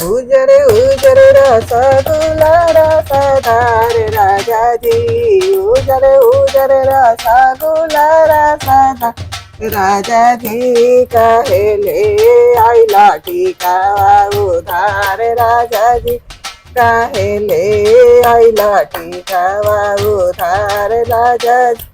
उजर उजर रसगुल्ला रसदार राजा जी, उजर उजर रसगुल्ला रसदार राजा जी, काहे ले आइला टीका उधार राजा जी, काहे ले आइला टीका उधार राजा जी।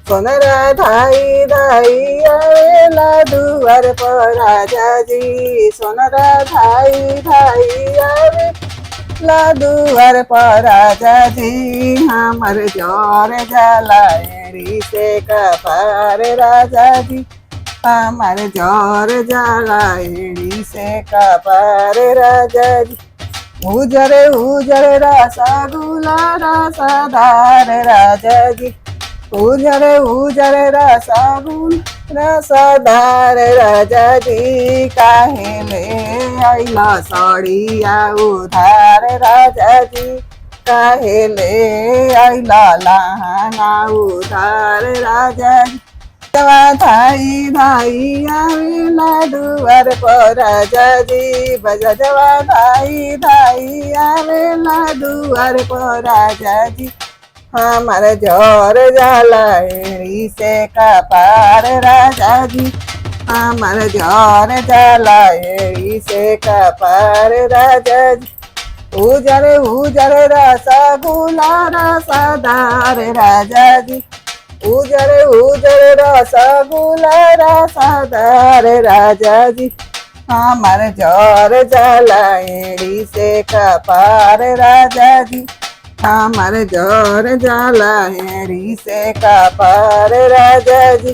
सोनरा धाई धाई आवेला दुआर पर राजा जी, सोनरा धाई धाई आवेला दुआर पर राजा जी, हमर जोर जाला एड़ी से कपार राजा जी, हमर जोर जाला एड़ी से कपार राजा जी। उजर उजर रसगुल्ला रसदार राजा जी, उजर उजर रसगुल्ला रसदार राजा जी, काहे ले आइला साड़िया उधार राजा जी, काहे ले आइला लहंगा उधार राजा जी। जवा धाई धाई आवेला दुआर पर राजा जी, बजा जवा धाई धाई आवेला दुआर पर राजा जी, हमार जोर जाला एड़ी से कपार राजा जी, हमार जोर जाला एड़ी से कपार राजा जी। उजर उजर रसगुल्ला रसदार राजा जी, उजर उजर रसगुल्ला रसदार राजा जी, हमार जोर जाला एड़ी से कपार राजा जी, हमार जोर जाला एड़ी से कपार राजा जी।